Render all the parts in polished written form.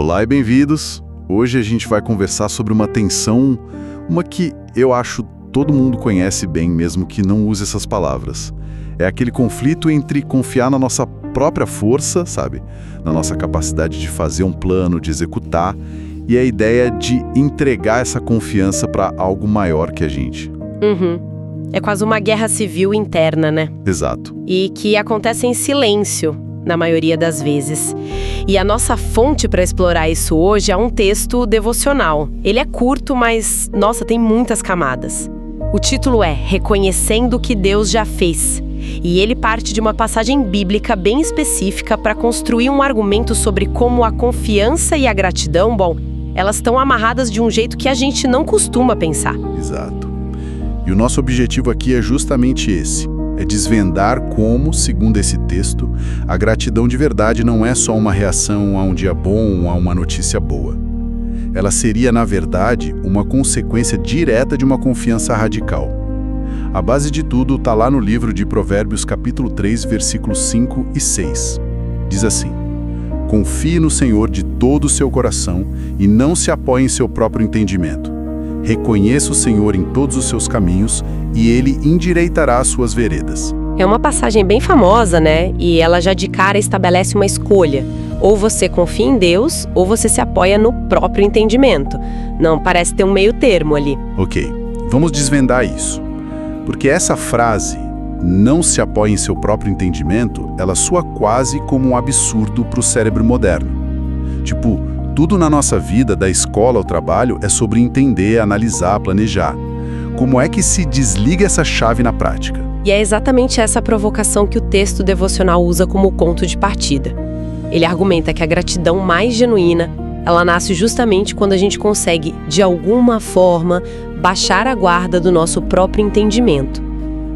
Olá e bem-vindos! Hoje a gente vai conversar sobre uma tensão, uma que eu acho todo mundo conhece bem, mesmo que não use essas palavras. É aquele conflito entre confiar na nossa própria força, sabe? Na nossa capacidade de fazer um plano, de executar, e a ideia de entregar essa confiança para algo maior que a gente. É quase uma guerra civil interna, né? Exato. E que acontece em silêncio, na maioria das vezes. E a nossa fonte para explorar isso hoje é um texto devocional. Ele é curto, mas, nossa, tem muitas camadas. O título é Reconhecendo o que Deus já fez. E ele parte de uma passagem bíblica bem específica para construir um argumento sobre como a confiança e a gratidão, elas estão amarradas de um jeito que a gente não costuma pensar. Exato. E o nosso objetivo aqui é justamente esse. É desvendar como, segundo esse texto, a gratidão de verdade não é só uma reação a um dia bom ou a uma notícia boa. Ela seria, na verdade, uma consequência direta de uma confiança radical. A base de tudo está lá no livro de Provérbios, capítulo 3, versículos 5 e 6. Diz assim: Confie no Senhor de todo o seu coração e não se apoie em seu próprio entendimento. Reconheça o Senhor em todos os seus caminhos e Ele endireitará as suas veredas. É uma passagem bem famosa, né? E ela já de cara estabelece uma escolha. Ou você confia em Deus, ou você se apoia no próprio entendimento. Não parece ter um meio termo ali. Ok, vamos desvendar isso. Porque essa frase, não se apoie em seu próprio entendimento, ela soa quase como um absurdo para o cérebro moderno. Tipo, tudo na nossa vida, da escola ao trabalho, é sobre entender, analisar, planejar. Como é que se desliga essa chave na prática? E é exatamente essa provocação que o texto devocional usa como ponto de partida. Ele argumenta que a gratidão mais genuína, ela nasce justamente quando a gente consegue, de alguma forma, baixar a guarda do nosso próprio entendimento.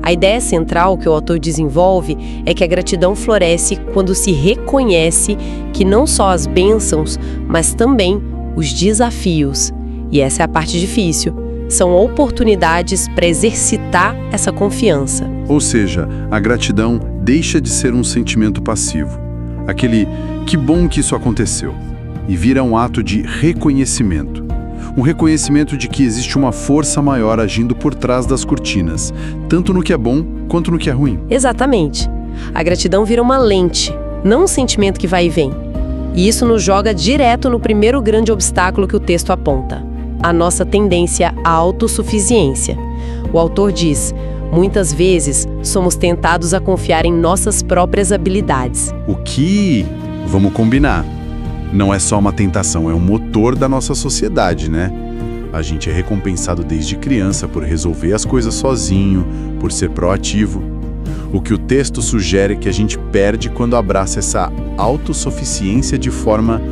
A ideia central que o autor desenvolve é que a gratidão floresce quando se reconhece que não só as bênçãos, mas também os desafios, e essa é a parte difícil, são oportunidades para exercitar essa confiança. Ou seja, a gratidão deixa de ser um sentimento passivo, aquele que bom que isso aconteceu, e vira um ato de reconhecimento. Um reconhecimento de que existe uma força maior agindo por trás das cortinas, tanto no que é bom quanto no que é ruim. Exatamente. A gratidão vira uma lente, não um sentimento que vai e vem. E isso nos joga direto no primeiro grande obstáculo que o texto aponta: a nossa tendência à autossuficiência. O autor diz: muitas vezes somos tentados a confiar em nossas próprias habilidades. O que, vamos combinar, não é só uma tentação, é um motor da nossa sociedade, né? A gente é recompensado desde criança por resolver as coisas sozinho, por ser proativo. O que o texto sugere é que a gente perde quando abraça essa autossuficiência de forma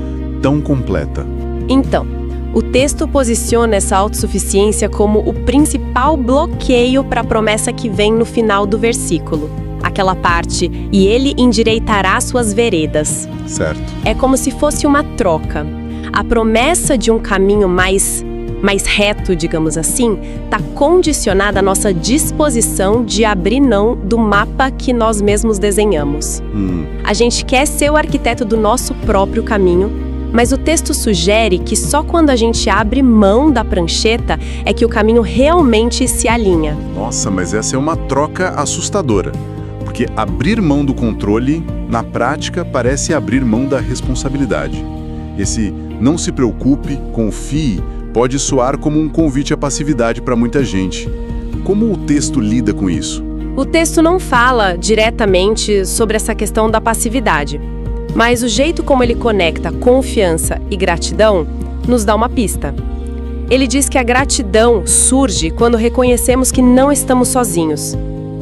tão completa. Então, o texto posiciona essa autossuficiência como o principal bloqueio para a promessa que vem no final do versículo. Aquela parte, e ele endireitará suas veredas. Certo. É como se fosse uma troca. A promessa de um caminho mais reto, digamos assim, está condicionada à nossa disposição de abrir mão do mapa que nós mesmos desenhamos. A gente quer ser o arquiteto do nosso próprio caminho, mas o texto sugere que só quando a gente abre mão da prancheta é que o caminho realmente se alinha. Nossa, mas essa é uma troca assustadora. Porque abrir mão do controle, na prática, parece abrir mão da responsabilidade. Esse não se preocupe, confie, pode soar como um convite à passividade para muita gente. Como o texto lida com isso? O texto não fala diretamente sobre essa questão da passividade, mas o jeito como ele conecta confiança e gratidão nos dá uma pista. Ele diz que a gratidão surge quando reconhecemos que não estamos sozinhos,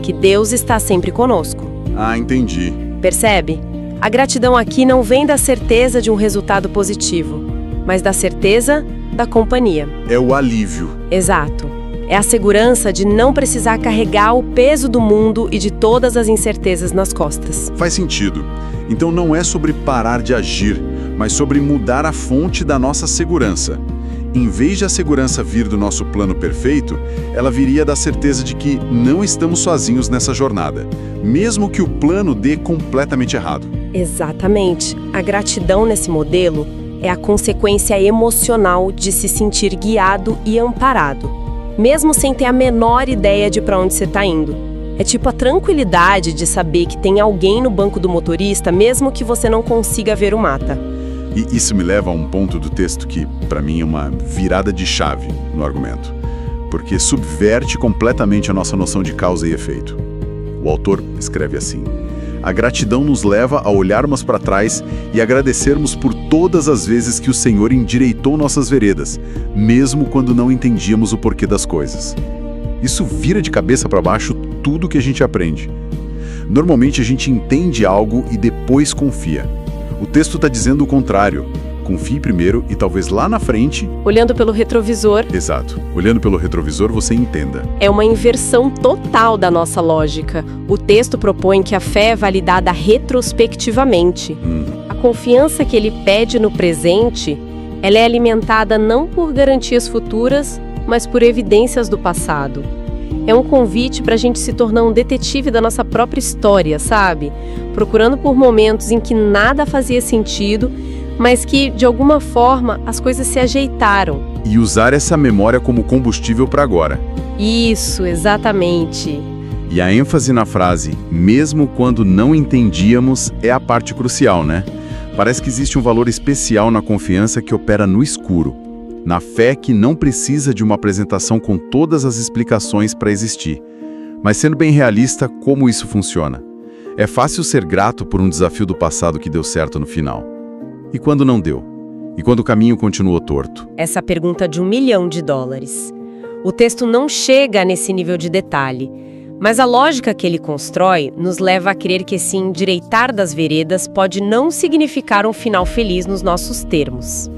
que Deus está sempre conosco. Ah, entendi. Percebe? A gratidão aqui não vem da certeza de um resultado positivo, mas da certeza da companhia. É o alívio. Exato. É a segurança de não precisar carregar o peso do mundo e de todas as incertezas nas costas. Faz sentido. Então não é sobre parar de agir, mas sobre mudar a fonte da nossa segurança. Em vez de a segurança vir do nosso plano perfeito, ela viria da certeza de que não estamos sozinhos nessa jornada, mesmo que o plano dê completamente errado. Exatamente. A gratidão nesse modelo É a consequência emocional de se sentir guiado e amparado, mesmo sem ter a menor ideia de para onde você está indo. É tipo a tranquilidade de saber que tem alguém no banco do motorista, mesmo que você não consiga ver o mapa. E isso me leva a um ponto do texto que, para mim, é uma virada de chave no argumento, porque subverte completamente a nossa noção de causa e efeito. O autor escreve assim: a gratidão nos leva a olharmos para trás e agradecermos por todas as vezes que o Senhor endireitou nossas veredas, mesmo quando não entendíamos o porquê das coisas. Isso vira de cabeça para baixo tudo que a gente aprende. Normalmente a gente entende algo e depois confia. O texto está dizendo o contrário. Confie primeiro e talvez lá na frente... Olhando pelo retrovisor... Exato. Olhando pelo retrovisor você entenda. É uma inversão total da nossa lógica. O texto propõe que a fé é validada retrospectivamente. A confiança que ele pede no presente, ela é alimentada não por garantias futuras, mas por evidências do passado. É um convite para a gente se tornar um detetive da nossa própria história, sabe? Procurando por momentos em que nada fazia sentido, mas que, de alguma forma, as coisas se ajeitaram. E usar essa memória como combustível para agora. Isso, exatamente. E a ênfase na frase, mesmo quando não entendíamos, é a parte crucial, né? Parece que existe um valor especial na confiança que opera no escuro. Na fé que não precisa de uma apresentação com todas as explicações para existir. Mas sendo bem realista, como isso funciona? É fácil ser grato por um desafio do passado que deu certo no final. E quando não deu? E quando o caminho continuou torto? Essa pergunta de $1 milhão. O texto não chega nesse nível de detalhe, mas a lógica que ele constrói nos leva a crer que esse endireitar das veredas pode não significar um final feliz nos nossos termos.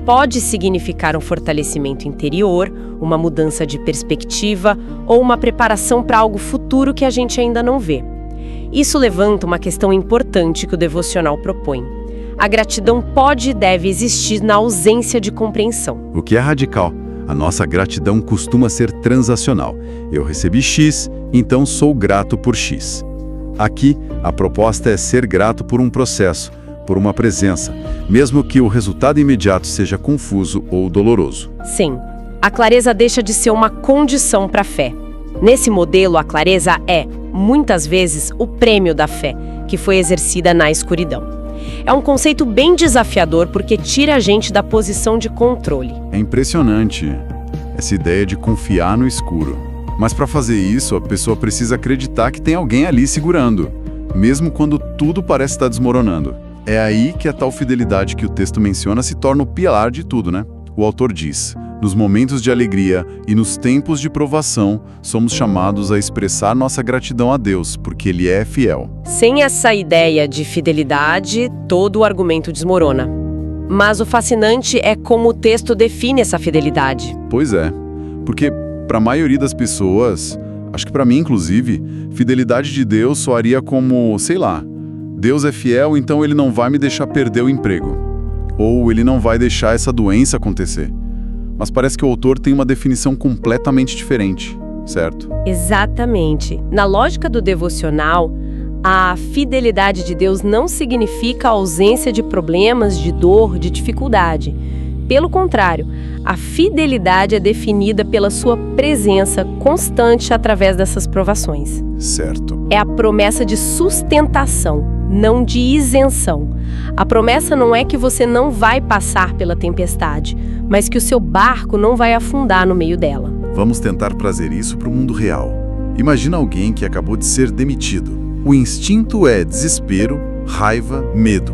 Pode significar um fortalecimento interior, uma mudança de perspectiva ou uma preparação para algo futuro que a gente ainda não vê. Isso levanta uma questão importante que o devocional propõe. A gratidão pode e deve existir na ausência de compreensão. O que é radical? A nossa gratidão costuma ser transacional. Eu recebi X, então sou grato por X. Aqui, a proposta é ser grato por um processo, por uma presença, mesmo que o resultado imediato seja confuso ou doloroso. Sim, a clareza deixa de ser uma condição para a fé. Nesse modelo, a clareza é, muitas vezes, o prêmio da fé, que foi exercida na escuridão. É um conceito bem desafiador porque tira a gente da posição de controle. É impressionante essa ideia de confiar no escuro. Mas para fazer isso, a pessoa precisa acreditar que tem alguém ali segurando, mesmo quando tudo parece estar desmoronando. É aí que a tal fidelidade que o texto menciona se torna o pilar de tudo, né? O autor diz: nos momentos de alegria e nos tempos de provação, somos chamados a expressar nossa gratidão a Deus, porque Ele é fiel. Sem essa ideia de fidelidade, todo o argumento desmorona. Mas o fascinante é como o texto define essa fidelidade. Pois é, porque para a maioria das pessoas, acho que para mim inclusive, fidelidade de Deus soaria como, sei lá, Deus é fiel, então Ele não vai me deixar perder o emprego. Ou Ele não vai deixar essa doença acontecer. Mas parece que o autor tem uma definição completamente diferente, certo? Exatamente. Na lógica do devocional, a fidelidade de Deus não significa a ausência de problemas, de dor, de dificuldade. Pelo contrário, a fidelidade é definida pela sua presença constante através dessas provações. Certo. É a promessa de sustentação, não de isenção. A promessa não é que você não vai passar pela tempestade, mas que o seu barco não vai afundar no meio dela. Vamos tentar trazer isso para o mundo real. Imagina alguém que acabou de ser demitido. O instinto é desespero, raiva, medo.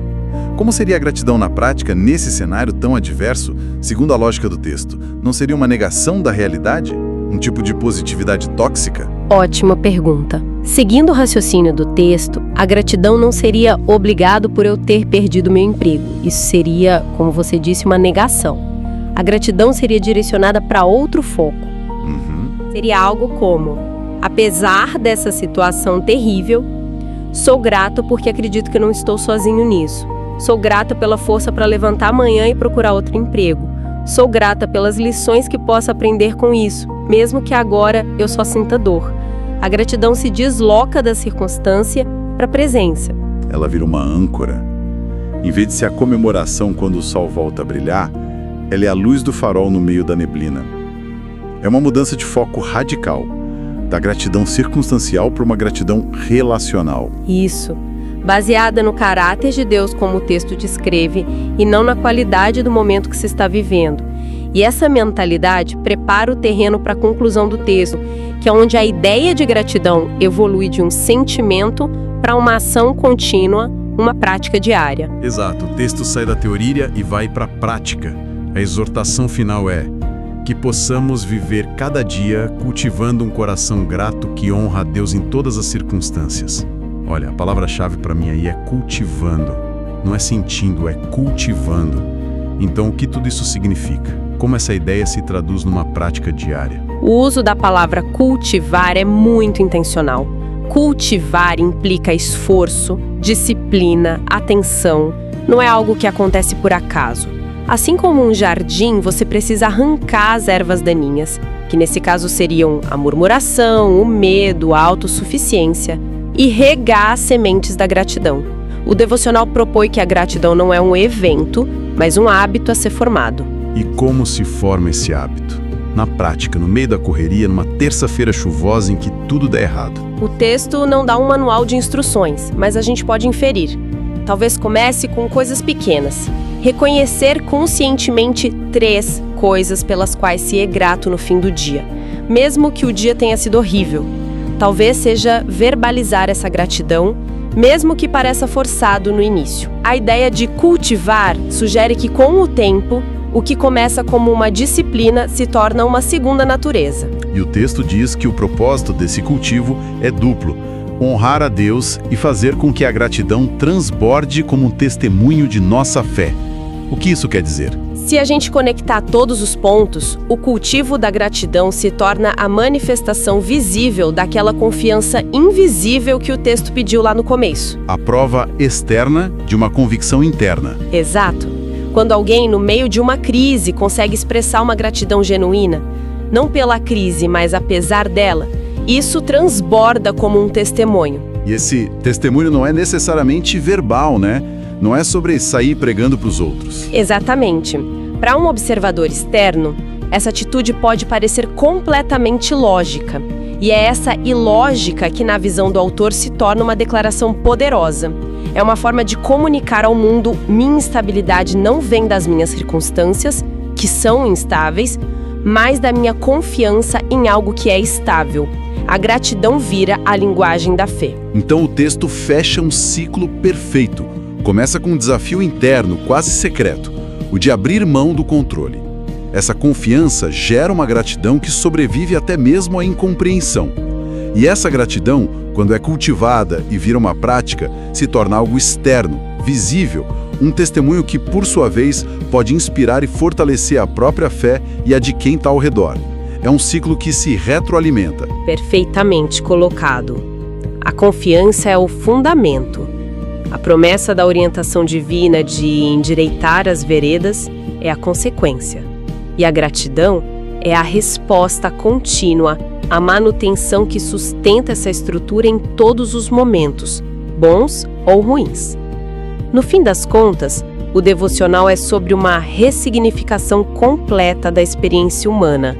Como seria a gratidão na prática nesse cenário tão adverso, segundo a lógica do texto? Não seria uma negação da realidade? Um tipo de positividade tóxica? Ótima pergunta. Seguindo o raciocínio do texto, a gratidão não seria obrigado por eu ter perdido meu emprego. Isso seria, como você disse, uma negação. A gratidão seria direcionada para outro foco. Seria algo como: apesar dessa situação terrível, sou grato porque acredito que não estou sozinho nisso. Sou grata pela força para levantar amanhã e procurar outro emprego. Sou grata pelas lições que posso aprender com isso, mesmo que agora eu só sinta dor. A gratidão se desloca da circunstância para a presença. Ela vira uma âncora. Em vez de ser a comemoração quando o sol volta a brilhar, ela é a luz do farol no meio da neblina. É uma mudança de foco radical, da gratidão circunstancial para uma gratidão relacional. Isso. Baseada no caráter de Deus, como o texto descreve, e não na qualidade do momento que se está vivendo. E essa mentalidade prepara o terreno para a conclusão do texto, que é onde a ideia de gratidão evolui de um sentimento para uma ação contínua, uma prática diária. Exato. O texto sai da teoria e vai para a prática. A exortação final é que possamos viver cada dia cultivando um coração grato que honra a Deus em todas as circunstâncias. Olha, a palavra-chave para mim aí é cultivando. Não é sentindo, é cultivando. Então, o que tudo isso significa? Como essa ideia se traduz numa prática diária? O uso da palavra cultivar é muito intencional. Cultivar implica esforço, disciplina, atenção. Não é algo que acontece por acaso. Assim como um jardim, você precisa arrancar as ervas daninhas, que nesse caso seriam a murmuração, o medo, a autossuficiência, e regar as sementes da gratidão. O devocional propõe que a gratidão não é um evento, mas um hábito a ser formado. E como se forma esse hábito? Na prática, no meio da correria, numa terça-feira chuvosa em que tudo dá errado. O texto não dá um manual de instruções, mas a gente pode inferir. Talvez comece com coisas pequenas. Reconhecer conscientemente 3 coisas pelas quais se é grato no fim do dia, mesmo que o dia tenha sido horrível. Talvez seja verbalizar essa gratidão, mesmo que pareça forçado no início. A ideia de cultivar sugere que, com o tempo, o que começa como uma disciplina se torna uma segunda natureza. E o texto diz que o propósito desse cultivo é duplo: honrar a Deus e fazer com que a gratidão transborde como um testemunho de nossa fé. O que isso quer dizer? Se a gente conectar todos os pontos, o cultivo da gratidão se torna a manifestação visível daquela confiança invisível que o texto pediu lá no começo. A prova externa de uma convicção interna. Exato. Quando alguém, no meio de uma crise, consegue expressar uma gratidão genuína, não pela crise, mas apesar dela, isso transborda como um testemunho. E esse testemunho não é necessariamente verbal, né? Não é sobre sair pregando para os outros. Exatamente. Para um observador externo, essa atitude pode parecer completamente ilógica. E é essa ilógica que, na visão do autor, se torna uma declaração poderosa. É uma forma de comunicar ao mundo: minha instabilidade não vem das minhas circunstâncias, que são instáveis, mas da minha confiança em algo que é estável. A gratidão vira a linguagem da fé. Então o texto fecha um ciclo perfeito. Começa com um desafio interno, quase secreto, o de abrir mão do controle. Essa confiança gera uma gratidão que sobrevive até mesmo à incompreensão. E essa gratidão, quando é cultivada e vira uma prática, se torna algo externo, visível, um testemunho que, por sua vez, pode inspirar e fortalecer a própria fé e a de quem está ao redor. É um ciclo que se retroalimenta. Perfeitamente colocado. A confiança é o fundamento. A promessa da orientação divina de endireitar as veredas é a consequência. E a gratidão é a resposta contínua, a manutenção que sustenta essa estrutura em todos os momentos, bons ou ruins. No fim das contas, o devocional é sobre uma ressignificação completa da experiência humana,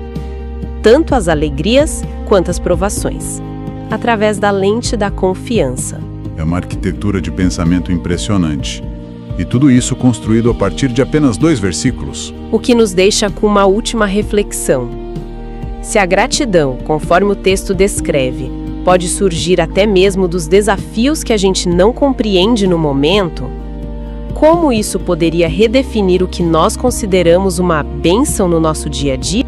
tanto as alegrias quanto as provações, através da lente da confiança. É uma arquitetura de pensamento impressionante. E tudo isso construído a partir de apenas 2 versículos. O que nos deixa com uma última reflexão. Se a gratidão, conforme o texto descreve, pode surgir até mesmo dos desafios que a gente não compreende no momento, como isso poderia redefinir o que nós consideramos uma bênção no nosso dia a dia?